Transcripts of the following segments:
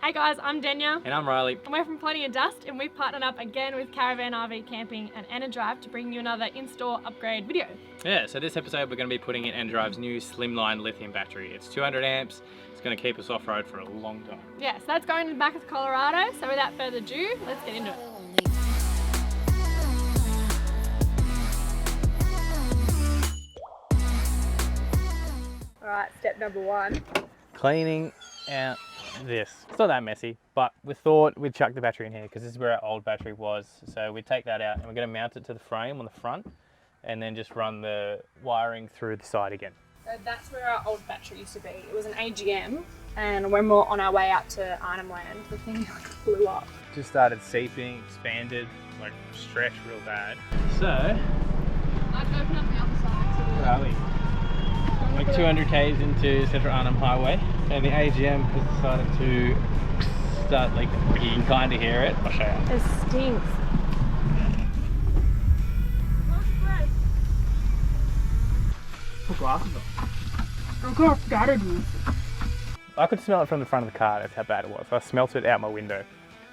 Hey guys, I'm Denya. And I'm Riley. And we're from Plenty of Dust, and we've partnered up again with Caravan RV Camping and Enerdrive to bring you another in-store upgrade video. Yeah, so this episode we're going to be putting in Enerdrive's new Slimline lithium battery. It's 200 amps, it's going to keep us off-road for a long time. Yeah, so that's going to the back of Colorado, so without further ado, let's get into it. Alright, step number one. Cleaning out this. It's not that messy, but we thought we'd chuck the battery in here because this is where our old battery was. So we'd take that out and we're going to mount it to the frame on the front and then just run the wiring through the side again. So that's where our old battery used to be. It was an AGM, and when we were on our way out to Arnhem Land, the thing blew up. Just started seeping, expanded, like stretched real bad. So, I'd open up the other side. Riley, like 200 k's into Central Arnhem Highway, and the AGM has decided to start, like, you can kind of hear it. I'll show you. It stinks. Put glasses on. Look how scattered it is. I could smell it from the front of the car, that's how bad it was. I smelt it out my window.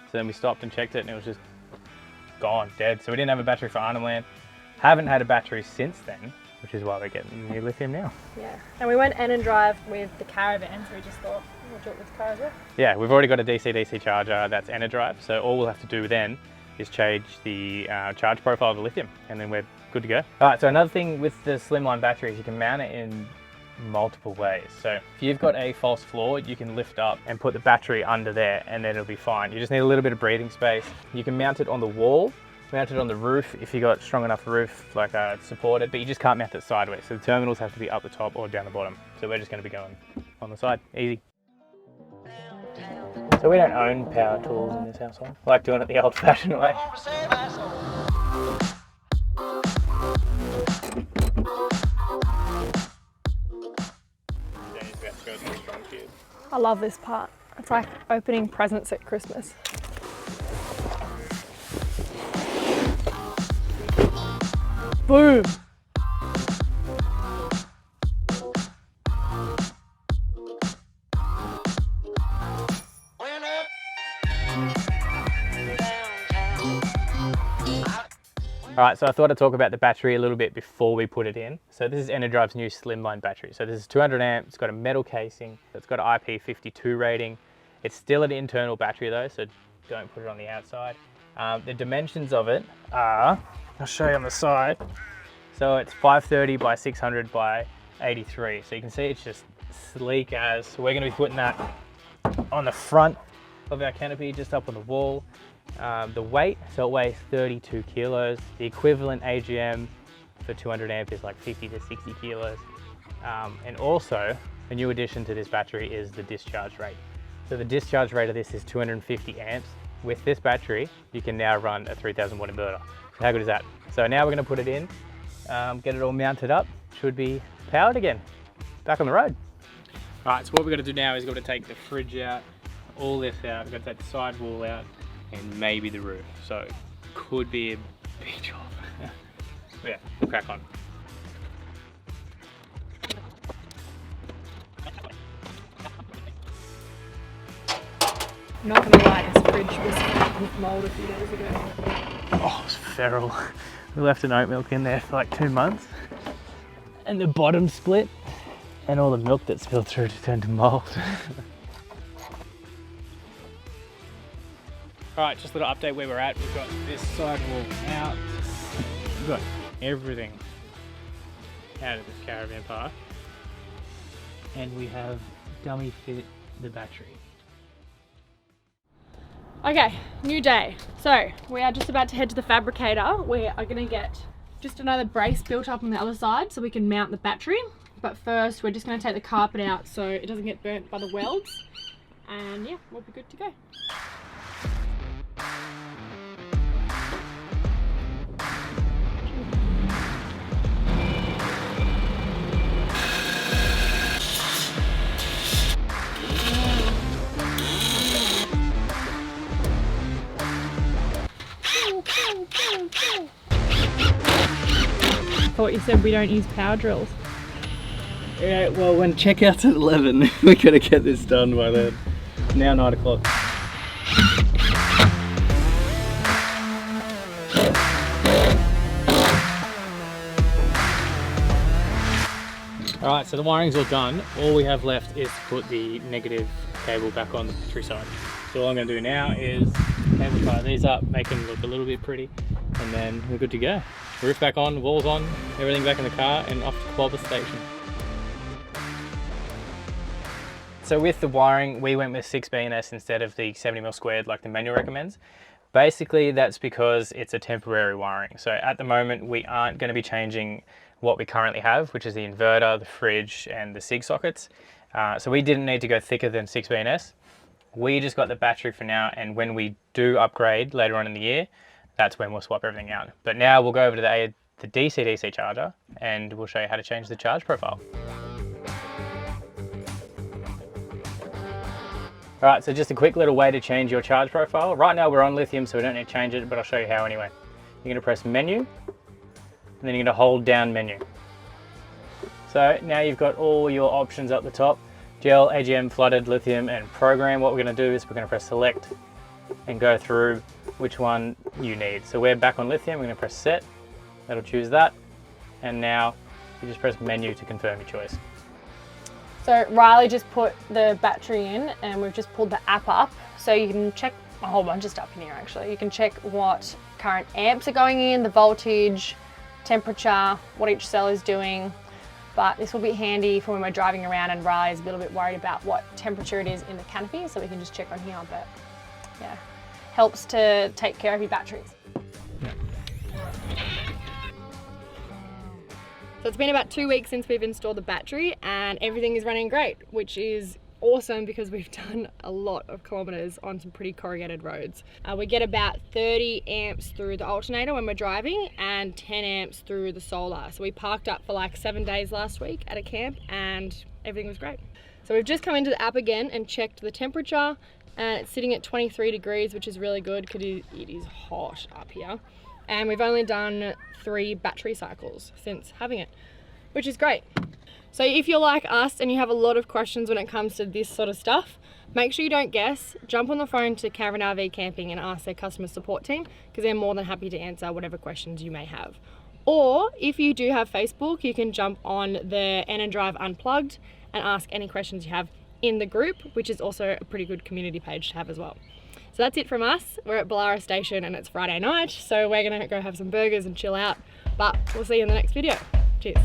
So then we stopped and checked it and it was just gone, dead. So we didn't have a battery for Arnhem Land. Haven't had a battery since then, which is why we're getting new lithium now. Yeah, and we went Enerdrive with the Caravan, so we just thought, we'll do it with the car as well. Yeah, we've already got a DC-DC charger that's Enerdrive, so all we'll have to do then is change the charge profile of the lithium, and then we're good to go. All right, so another thing with the Slimline battery is you can mount it in multiple ways. So if you've got a false floor, you can lift up and put the battery under there and then it'll be fine. You just need a little bit of breathing space. You can mount it on the wall, mount it on the roof if you got strong enough roof, like supported, but you just can't mount it sideways. So the terminals have to be up the top or down the bottom. So we're just going to be going on the side, easy. So we don't own power tools in this household. I like doing it the old-fashioned way. I love this part. It's like opening presents at Christmas. Boom! Alright, so I thought I'd talk about the battery a little bit before we put it in. So this is Enerdrive's new Slimline battery. So this is 200 amp, it's got a metal casing, it's got an IP52 rating. It's still an internal battery though, so don't put it on the outside. The dimensions of it are, I'll show you on the side. So it's 530 by 600 by 83. So you can see it's just sleek as. So we're going to be putting that on the front of our canopy, just up on the wall. The weight, so it weighs 32 kilos. The equivalent AGM for 200 amp is like 50 to 60 kilos. And also, a new addition to this battery is the discharge rate. So the discharge rate of this is 250 amps. With this battery, you can now run a 3000 watt inverter. So how good is that? So now we're gonna put it in, get it all mounted up. Should be powered again, back on the road. All right, so what we're gonna do now is we're gonna take the fridge out, all this out, we're gonna take the side wall out, and maybe the roof. So could be a big job. But yeah, we'll crack on. Not gonna lie, this fridge was filled with mold a few days ago. Oh, it's feral. We left an oat milk in there for like 2 months. And the bottom split. And all the milk that spilled through to turn to mold. Alright, just a little update where we're at. We've got this side wall out. We've got everything out of this caravan park. And we have dummy fit the battery. Okay, new day. So we are just about to head to the fabricator. We are gonna get just another brace built up on the other side so we can mount the battery. But first, we're just gonna take the carpet out so it doesn't get burnt by the welds. And yeah, we'll be good to go. I thought you said we don't use power drills. Yeah, well, when checkout's at 11, we're gonna get this done by then. Now 9 o'clock. Alright, so the wiring's all done. All we have left is to put the negative cable back on the battery side. So all I'm going to do now is cable tie these up, make them look a little bit pretty, and then we're good to go. Roof back on, walls on, everything back in the car, and off to Qualbus station. So with the wiring, we went with 6BNS instead of the 70mm squared like the manual recommends. Basically, that's because it's a temporary wiring. So at the moment, we aren't going to be changing what we currently have, which is the inverter, the fridge, and the SIG sockets. So we didn't need to go thicker than 6BNS. We just got the battery for now, and when we do upgrade later on in the year, that's when we'll swap everything out. But now we'll go over to the DC-DC charger, and we'll show you how to change the charge profile. All right, so just a quick little way to change your charge profile. Right now we're on lithium, so we don't need to change it, but I'll show you how anyway. You're gonna press menu, and then you're gonna hold down menu. So now you've got all your options up the top: gel, AGM, flooded, lithium, and program. What we're gonna do is we're gonna press select and go through which one you need. So we're back on lithium, we're gonna press set, that'll choose that. And now you just press menu to confirm your choice. So Riley just put the battery in and we've just pulled the app up. So you can check a whole bunch of stuff in here actually. You can check what current amps are going in, the voltage, temperature, what each cell is doing. But this will be handy for when we're driving around and Riley's a little bit worried about what temperature it is in the canopy, so we can just check on here. But yeah, helps to take care of your batteries. So it's been about 2 weeks since we've installed the battery and everything is running great, which is awesome because we've done a lot of kilometers on some pretty corrugated roads. We get about 30 amps through the alternator when we're driving and 10 amps through the solar. So we parked up for like 7 days last week at a camp and everything was great. So we've just come into the app again and checked the temperature, and it's sitting at 23 degrees, which is really good because it is hot up here. And we've only done 3 battery cycles since having it, which is great. So if you're like us and you have a lot of questions when it comes to this sort of stuff, make sure you don't guess. Jump on the phone to Caravan RV Camping and ask their customer support team, because they're more than happy to answer whatever questions you may have. Or if you do have Facebook, you can jump on the Enerdrive Unplugged and ask any questions you have in the group, which is also a pretty good community page to have as well. So that's it from us. We're at Ballara Station and it's Friday night, so we're gonna go have some burgers and chill out, but we'll see you in the next video. Cheers.